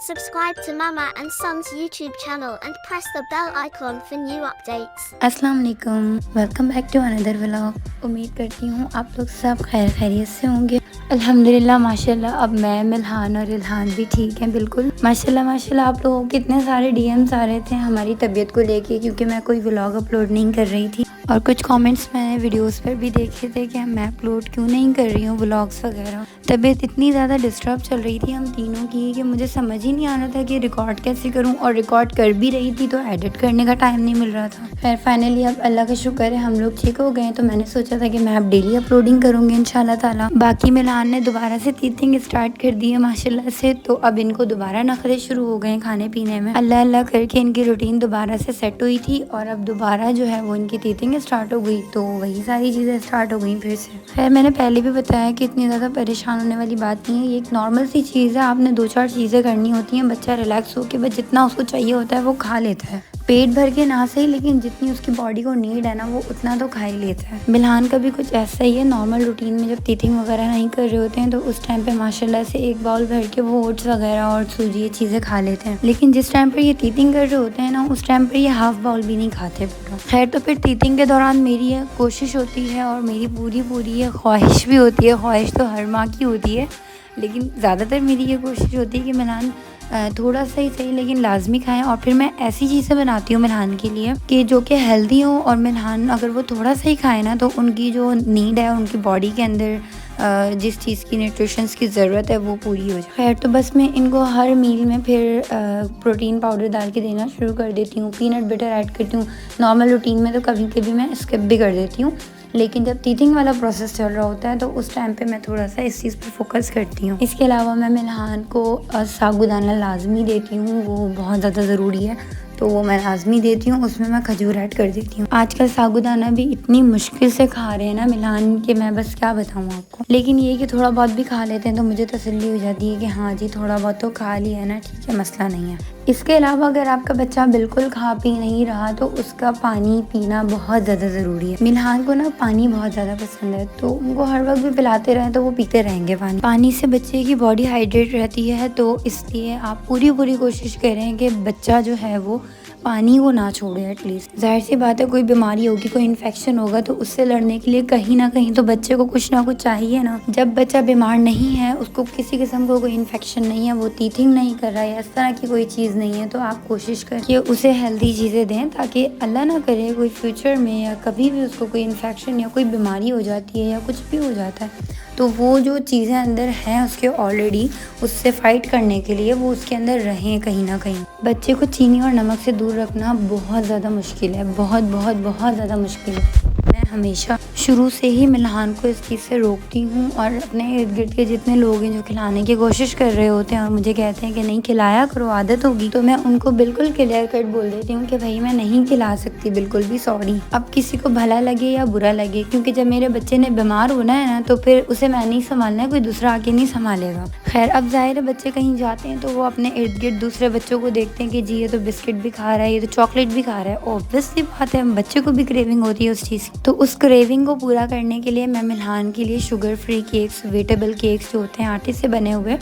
Subscribe to Mama and Son's YouTube channel and press the bell icon for new updates. अस्सलाम वालेकुम, welcome back to another vlog. उम्मीद करती हूँ आप लोग सब खैरियत से होंगे। अल्हम्दुलिल्लाह माशाल्लाह अब मैं, मिल्हान और इल्हान भी ठीक हैं बिल्कुल। माशाल्लाह माशाल्लाह आप लोगों के इतने सारे डीएम्स आ रहे थे हमारी तबीयत को लेके, क्योंकि मैं कोई व्लॉग अपलोड नहीं कर रही थी और कुछ कमेंट्स मैंने वीडियोस पर भी देखे थे कि मैं अपलोड क्यों नहीं कर रही हूँ व्लॉग्स वगैरह। तबीयत इतनी ज़्यादा डिस्टर्ब चल रही थी हम तीनों की कि मुझे समझ ही नहीं आ रहा था कि रिकॉर्ड कैसे करूँ, और रिकॉर्ड कर भी रही थी तो एडिट करने का टाइम नहीं मिल रहा था। फिर फाइनली अब अल्लाह का शुक्र है हम लोग ठीक हो गए, तो मैंने सोचा था कि मैं अब डेली अपलोडिंग करूँगी इंशाल्लाह ताला। बाकी मिल्हान ने दोबारा से टीथिंग स्टार्ट कर दी है माशाल्लाह से, तो अब इनको दोबारा नखरे शुरू हो गए खाने पीने में। अल्लाह अल्लाह करके इनकी रूटीन दोबारा से सेट हुई थी और अब दोबारा जो है वो इनकी टीथिंग स्टार्ट हो गई, तो वही सारी चीज़ें स्टार्ट हो गई फिर से। खैर मैंने पहले भी बताया कि इतनी ज़्यादा परेशान होने वाली बात नहीं है, ये एक नॉर्मल सी चीज़ है। आपने 2-4 चीज़ें करनी होती हैं, बच्चा रिलैक्स हो के बस जितना उसको चाहिए होता है वो खा लेता है, पेट भर के ना सही लेकिन जितनी उसकी बॉडी को नीड है ना वो उतना तो खा ही लेता है। मिल्हान का भी कुछ ऐसा ही है, नॉर्मल रूटीन में जब टीथिंग वगैरह नहीं कर रहे होते हैं तो उस टाइम पे माशाल्लाह से एक बाउल भर के वो ओट्स वगैरह और सूजी ये चीज़ें खा लेते हैं, लेकिन जिस टाइम पर ये टीथिंग कर रहे होते हैं ना उस टाइम पर ये हाफ बाउल भी नहीं खाते पूरा। खैर तो फिर टीथिंग के दौरान मेरी ये कोशिश होती है और मेरी पूरी ये ख्वाहिश भी होती है, ख्वाहिश तो हर माँ की होती है, लेकिन ज़्यादातर मेरी ये कोशिश होती है कि मिल्हान थोड़ा सा ही सही लेकिन लाजमी खाएं। और फिर मैं ऐसी चीज़ें बनाती हूँ मिल्हान के लिए कि जो कि हेल्दी हो, और मिल्हान अगर वो थोड़ा सा ही खाए ना तो उनकी जो नीड है उनकी बॉडी के अंदर जिस चीज़ की न्यूट्रिशंस की ज़रूरत है वो पूरी हो जाए। खैर तो बस मैं इनको हर मील में फिर प्रोटीन पाउडर डाल के देना शुरू कर देती हूँ, पीनट बटर ऐड करती हूँ। नॉर्मल रूटीन में तो कभी कभी मैं स्किप भी कर देती हूँ, लेकिन जब टीथिंग वाला प्रोसेस चल रहा होता है तो उस टाइम पे मैं थोड़ा सा इस चीज़ पर फोकस करती हूँ। इसके अलावा मैं मिल्हान को साबूदाना लाजमी देती हूँ, वो बहुत ज़्यादा ज़रूरी है, तो वो मैं लाजमी देती हूँ। उसमें मैं खजूर ऐड कर देती हूँ। आजकल साबूदाना भी इतनी मुश्किल से खा रहे हैं ना मिल्हान के, मैं बस क्या बताऊँ आपको, लेकिन ये कि थोड़ा बहुत भी खा लेते हैं तो मुझे तसल्ली हो जाती है कि हाँ जी थोड़ा बहुत तो खा लिया है ना, ठीक है मसला नहीं है। इसके अलावा अगर आपका बच्चा बिल्कुल खा पी नहीं रहा तो उसका पानी पीना बहुत ज़्यादा ज़रूरी है। मिल्हान को ना पानी बहुत ज़्यादा पसंद है, तो उनको हर वक्त भी पिलाते रहें तो वो पीते रहेंगे पानी। पानी से बच्चे की बॉडी हाइड्रेट रहती है, तो इसलिए आप पूरी कोशिश करें कि बच्चा जो है वो पानी को ना छोड़े एटलीस्ट। जाहिर सी बात है कोई बीमारी होगी, कोई इन्फेक्शन होगा, तो उससे लड़ने के लिए कहीं ना कहीं तो बच्चे को कुछ ना कुछ चाहिए ना। जब बच्चा बीमार नहीं है, उसको किसी किस्म का कोई इन्फेक्शन नहीं है, वो टीथिंग नहीं कर रहा है, इस तरह की कोई चीज़ नहीं है, तो आप कोशिश करें कि उसे हेल्दी चीज़ें दें, ताकि अल्लाह ना करे कोई फ्यूचर में या कभी भी उसको कोई इन्फेक्शन या कोई बीमारी हो जाती है या कुछ भी हो जाता है तो वो जो चीज़ें अंदर हैं उसके ऑलरेडी उससे फाइट करने के लिए वो उसके अंदर रहें कहीं ना कहीं। बच्चे को चीनी और नमक से दूर रखना बहुत ज़्यादा मुश्किल है, बहुत ज़्यादा मुश्किल है। मैं हमेशा शुरू से ही मिल्हान को इस चीज़ से रोकती हूँ, और अपने इर्द गिर्द के जितने लोग हैं जो खिलाने की कोशिश कर रहे होते हैं और मुझे कहते हैं कि नहीं खिलाया करो आदत होगी, तो मैं उनको बिल्कुल क्लियर कट बोल देती हूँ कि भाई मैं नहीं खिला सकती, बिल्कुल भी सॉरी। अब किसी को भला लगे या बुरा लगे, क्योंकि जब मेरे बच्चे ने बीमार होना है ना तो फिर उसे मैं नहीं संभालना है, कोई दूसरा आके नहीं संभालेगा। खैर अब जाहिर है बच्चे कहीं जाते हैं तो वो अपने इर्द गिर्द दूसरे बच्चों को देखते हैं कि जी ये तो बिस्किट भी खा रहा है, ये तो चॉकलेट भी खा रहा है। ऑब्वियसली बात है बच्चे को भी क्रेविंग होती है उस चीज़ की, तो उस क्रेविंग को पूरा करने के लिए मैं मिल्हान के लिए sugar free cakes, wettable cakes जो होते हैं आटे से बने हुए,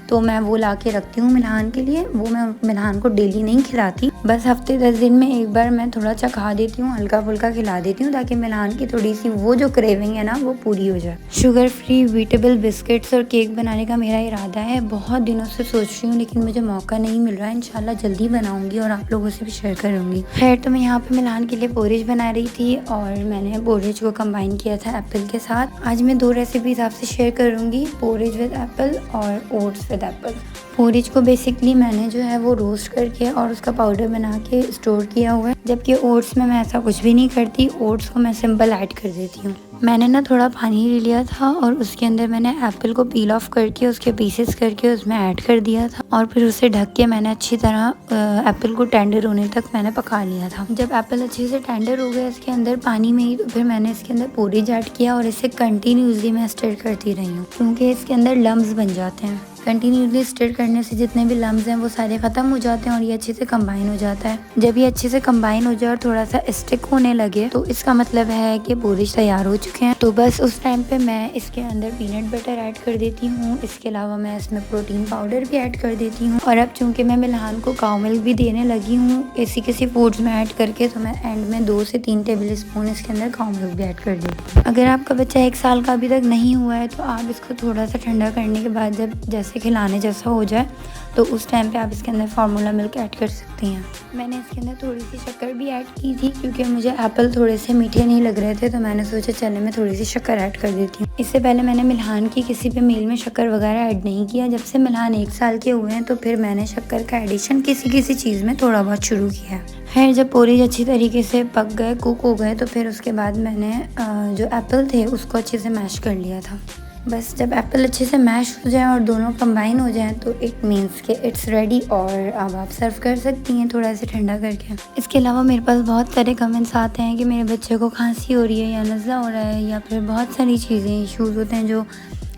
तो मैं वो ला के रखती हूँ मिल्हान के लिए। वो मैं मिल्हान को डेली नहीं खिलाती, बस हफ्ते 10 दिन में एक बार मैं थोड़ा चखा देती हूँ, हल्का फुल्का खिला देती हूँ, ताकि मिल्हान की थोड़ी सी वो जो क्रेविंग है ना वो पूरी हो जाए। शुगर फ्री वीटेबल बिस्किट्स और केक बनाने का मेरा इरादा है, बहुत दिनों से सोच रही हूँ लेकिन मुझे मौका नहीं मिल रहा है। इंशाल्लाह जल्दी बनाऊंगी और आप लोगों से भी शेयर करूँगी। खैर तो मैं यहाँ पे मिल्हान के लिए पोरेज बना रही थी और मैंने पोरेज को कंबाइन किया था एप्पल के साथ। आज मैं 2 रेसिपीज आपसे शेयर करूँगी, पोरेज विद एप्पल और ओट्स विद एप्पल। पोरेज को बेसिकली मैंने जो है वो रोस्ट करके और उसका पाउडर बना के स्टोर किया हुआ है, जबकि ओट्स में मैं ऐसा कुछ भी नहीं करती, ओट्स को मैं सिंपल ऐड कर देती हूँ। मैंने ना थोड़ा पानी ले लिया था और उसके अंदर मैंने एप्पल को पील ऑफ करके उसके पीसेस करके उसमें ऐड कर दिया था, और फिर उसे ढक के मैंने अच्छी तरह एप्पल को टेंडर होने तक मैंने पका लिया था। जब एप्पल अच्छे से टेंडर हो गया इसके अंदर पानी में ही, तो फिर मैंने इसके अंदर पोरेज ऐड किया और इसे कंटिन्यूसली मैं स्टर करती रही हूँ, क्योंकि इसके अंदर लम्स बन जाते हैं। कंटिन्यूसली स्टिर करने से जितने भी लम्स हैं वो सारे ख़त्म हो जाते हैं और ये अच्छे से कंबाइन हो जाता है। जब ये अच्छे से कंबाइन हो जाए और थोड़ा सा स्टिक होने लगे तो इसका मतलब है कि पोरिज तैयार हो चुके हैं। तो बस उस टाइम पे मैं इसके अंदर पीनट बटर ऐड कर देती हूँ। इसके अलावा मैं इसमें प्रोटीन पाउडर भी ऐड कर देती हूँ। और अब चूँकि मैं मिल्हान को काऊ मिल्क भी देने लगी हूँ किसी फूड्स में ऐड करके, तो मैं एंड में 2 से 3 टेबल स्पून इसके अंदर काऊ मिल्क भी ऐड कर देती हूँ। अगर आपका बच्चा 1 साल का अभी तक नहीं हुआ है तो आप इसको थोड़ा सा ठंडा करने के बाद जब जैसे खिलाने जैसा हो जाए तो उस टाइम पे आप इसके अंदर फार्मूला मिल्क ऐड कर सकती हैं। मैंने इसके अंदर थोड़ी सी शक्कर भी ऐड की थी क्योंकि मुझे एप्पल थोड़े से मीठे नहीं लग रहे थे, तो मैंने सोचा चले मैं थोड़ी सी शक्कर ऐड कर देती हूँ। इससे पहले मैंने मिल्हान की किसी भी मील में शक्कर वगैरह ऐड नहीं किया। जब से मिल्हान 1 साल के हुए हैं तो फिर मैंने शक्कर का एडिशन किसी चीज़ में थोड़ा बहुत शुरू किया है। खैर जब पोरिज अच्छी तरीके से पक गए, कुक हो गए, तो फिर उसके बाद मैंने जो एप्पल थे उसको अच्छे से मैश कर लिया था। बस जब एप्पल अच्छे से मैश हो जाए और दोनों कंबाइन हो जाएं तो इट मीन्स के इट्स रेडी और अब आप सर्व कर सकती हैं थोड़ा सा ठंडा करके। इसके अलावा मेरे पास बहुत सारे कमेंट्स आते हैं कि मेरे बच्चे को खांसी हो रही है या नज़ला हो रहा है या फिर बहुत सारी चीज़ें इशूज़ होते हैं जो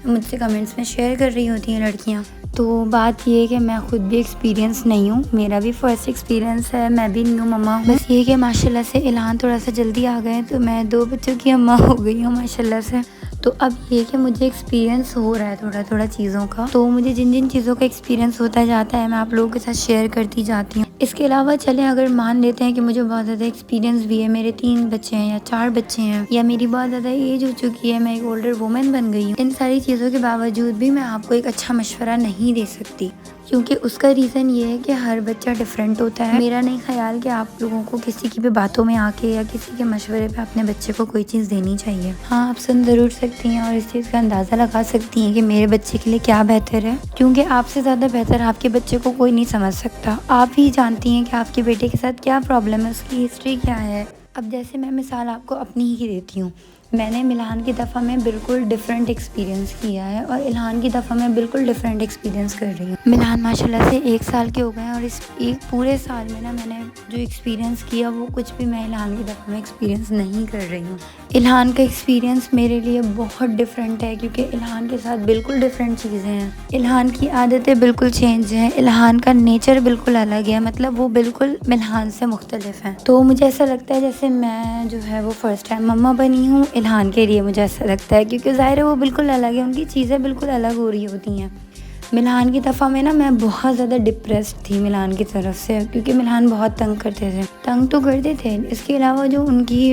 मुझसे कमेंट्स में शेयर कर रही होती हैं लड़कियाँ। तो बात ये है कि मैं खुद भी एक्सपीरियंस नहीं हूँ, मेरा भी फर्स्ट एक्सपीरियंस है, मैं भी न्यू मम्मा हूँ। बस ये कि माशाल्लाह से इल्हान थोड़ा सा जल्दी आ गए तो मैं 2 बच्चों की अम्मा हो गई हूँ माशाल्लाह से। तो अब ये कि मुझे एक्सपीरियंस हो रहा है थोड़ा चीज़ों का, तो मुझे जिन चीज़ों का एक्सपीरियंस होता जाता है मैं आप लोगों के साथ शेयर करती जाती हूँ। इसके अलावा चलें अगर मान लेते हैं कि मुझे बहुत ज़्यादा एक्सपीरियंस भी है, मेरे 3 बच्चे हैं या 4 बच्चे हैं या मेरी बहुत ज़्यादा एज हो चुकी है, मैं एक ओल्डर वुमेन बन गई हूँ, इन सारी चीज़ों के बावजूद भी मैं आपको एक अच्छा मशवरा नहीं दे सकती क्योंकि उसका रीज़न ये है कि हर बच्चा डिफरेंट होता है। मेरा नहीं ख्याल कि आप लोगों को किसी की भी बातों में आके या किसी के मशवरे पे अपने बच्चे को कोई चीज़ देनी चाहिए। हाँ, आप सुन ज़रूर सकती हैं और इस चीज़ का अंदाज़ा लगा सकती हैं कि मेरे बच्चे के लिए क्या बेहतर है, क्योंकि आपसे ज़्यादा बेहतर आपके बच्चे को कोई नहीं समझ सकता। आप ही जानती हैं कि आपके बेटे के साथ क्या प्रॉब्लम है, उसकी हिस्ट्री क्या है। अब जैसे मैं मिसाल आपको अपनी ही देती हूँ, मैंने मिल्हान की दफ़ा में बिल्कुल डिफरेंट एक्सपीरियंस किया है और इल्हान की दफ़ा में बिल्कुल डिफरेंट एक्सपीरियंस कर रही हूँ। मिल्हान माशाल्लाह से 1 साल के हो गए हैं और इस एक पूरे साल में ना मैंने जो एक्सपीरियंस किया वो कुछ भी मैं इल्हान की दफ़ा में एक्सपीरियंस नहीं कर रही हूँ। इल्हान का एक्सपीरियंस मेरे लिए बहुत डिफरेंट है क्योंकि इल्हान के साथ बिल्कुल डिफरेंट चीज़ें हैं। इल्हान की आदतें बिल्कुल चेंज हैं, इल्हान का नेचर बिल्कुल अलग है, मतलब वो बिल्कुल मिल्हान से मुख्तलिफ हैं। तो मुझे ऐसा लगता है जैसे मैं जो है वो फ़र्स्ट टाइम मम्मा बनी हूँ इल्हान के लिए, मुझे ऐसा लगता है क्योंकि ज़ाहिर है वो बिल्कुल अलग है, उनकी चीज़ें बिल्कुल अलग हो रही होती हैं। मिल्हान की दफ़ा में ना मैं बहुत ज़्यादा डिप्रेस्ड थी मिल्हान की तरफ से क्योंकि मिल्हान बहुत तंग करते थे, तंग तो करते थे, इसके अलावा जो उनकी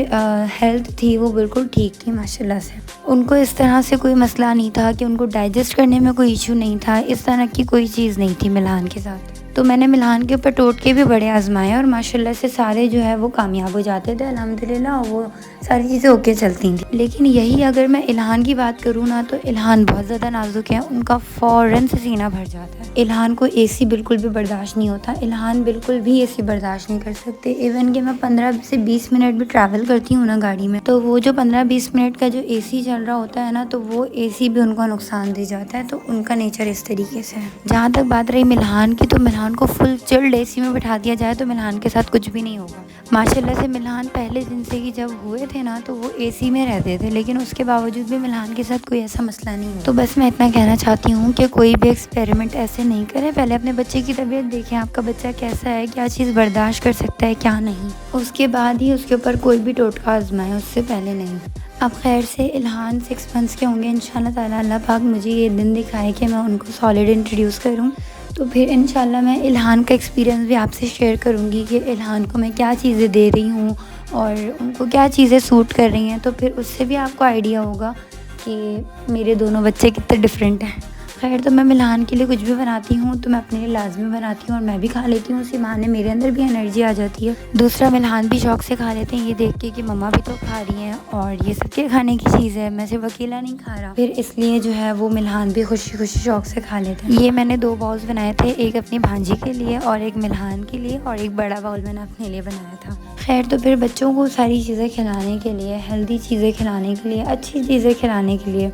हेल्थ थी वो बिल्कुल ठीक थी माशाल्लाह से। उनको इस तरह से कोई मसला नहीं था कि उनको डाइजेस्ट करने में कोई इशू नहीं था, इस तरह की कोई चीज़ नहीं थी मिल्हान के साथ। तो मैंने मिल्हान के ऊपर टोटके भी बड़े आजमाए और माशाल्लाह से सारे जो है वो कामयाब हो जाते थे अल्हम्दुलिल्लाह, और वो सारी चीज़ें ओके चलती थी। लेकिन यही अगर मैं इल्हान की बात करूँ ना तो इल्हान बहुत ज़्यादा नाजुक है, उनका फ़ौरन से सीना भर जाता है। इल्हान को एसी बिल्कुल भी बर्दाश्त नहीं होता, इल्हान बिल्कुल भी एसी बर्दाश्त नहीं कर सकते। इवन कि मैं 15 से 20 मिनट भी ट्रैवल करती हूँ ना गाड़ी में, तो वो जो 15-20 मिनट का जो एसी चल रहा होता है ना, तो वो एसी भी उनको नुकसान दे जाता है। तो उनका नेचर इस तरीके से है। जहाँ तक बात रही मिल्हान की, तो मिल्हान को फुल चिल्ड एसी में बिठा दिया जाए तो मिल्हान के साथ कुछ भी नहीं होगा। माशाल्लाह से मिल्हान पहले दिन से ही जब हुए थे ना तो वो एसी में रहते थे, लेकिन उसके बावजूद भी मिल्हान के साथ कोई ऐसा मसला नहीं हुआ। तो बस मैं इतना कहना चाहती हूँ कि कोई भी एक्सपेरिमेंट ऐसे नहीं करें, पहले अपने बच्चे की तबीयत देखें, आपका बच्चा कैसा है, क्या चीज़ बर्दाश्त कर सकता है क्या नहीं, उसके बाद ही उसके ऊपर कोई भी टोटका आजमाएं, उससे पहले नहीं। अब खैर से इल्हान 6 मंथ्स के होंगे इंशाल्लाह ताला, अल्लाह पाक मुझे ये दिन दिखाए कि मैं उनको सॉलिड इंट्रोड्यूस करूँ, तो फिर इंशाल्लाह मैं इल्हान का एक्सपीरियंस भी आपसे शेयर करूँगी कि इल्हान को मैं क्या चीज़ें दे रही हूँ और उनको क्या चीज़ें सूट कर रही हैं, तो फिर उससे भी आपको आइडिया होगा कि मेरे दोनों बच्चे कितने डिफरेंट हैं। खैर तो मैं मिल्हान के लिए कुछ भी बनाती हूँ तो मैं अपने लिए लाजमी बनाती हूँ और मैं भी खा लेती हूँ, उसी बहाने मेरे अंदर भी एनर्जी आ जाती है। दूसरा मिल्हान भी शौक़ से खा लेते हैं ये देख के कि मम्मा भी तो खा रही हैं और ये सबके खाने की चीज़ है, मैं सिर्फ अकेला नहीं खा रहा, फिर इसलिए जो है वो मिल्हान भी खुशी खुशी शौक़ से खा लेते हैं। ये मैंने 2 बाउल्स बनाए थे, एक अपनी भांजी के लिए और एक मिल्हान के लिए, और एक बड़ा बाउल मैंने अपने लिए बनाया था। खैर तो फिर बच्चों को सारी चीज़ें खिलाने के लिए, हेल्दी चीज़ें खिलाने के लिए, अच्छी चीज़ें खिलाने के लिए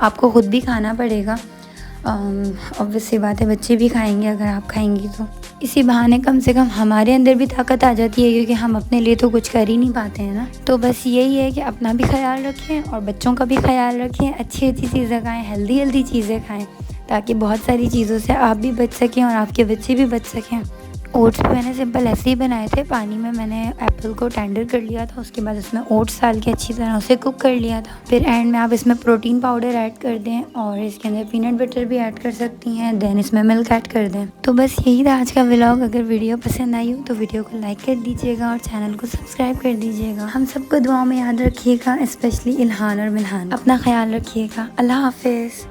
आपको ख़ुद भी खाना पड़ेगा। ऑब्वियस सी बात है बच्चे भी खाएंगे अगर आप खाएंगी तो। इसी बहाने कम से कम हमारे अंदर भी ताकत आ जाती है क्योंकि हम अपने लिए तो कुछ कर ही नहीं पाते हैं ना। तो बस यही है कि अपना भी ख्याल रखें और बच्चों का भी ख्याल रखें, अच्छी अच्छी चीज़ें खाएं, हेल्दी चीज़ें खाएं, ताकि बहुत सारी चीज़ों से आप भी बच सकें और आपके बच्चे भी बच सकें। ओट्स भी मैंने सिंपल ऐसे ही बनाए थे। पानी में मैंने एप्पल को टेंडर कर लिया था, उसके बाद उसमें ओट्स डाल के अच्छी तरह उसे कुक कर लिया था। फिर एंड में आप इसमें प्रोटीन पाउडर ऐड कर दें और इसके अंदर पीनट बटर भी ऐड कर सकती हैं। देन इसमें मिल्क ऐड कर दें। तो बस यही था आज का व्लॉग। अगर वीडियो पसंद आई हो तो वीडियो को लाइक कर दीजिएगा और चैनल को सब्सक्राइब कर दीजिएगा। हम सबको दुआ में याद रखिएगा, स्पेशली इल्हान और मिल्हान। अपना ख्याल रखिएगा। अल्लाह हाफिज़।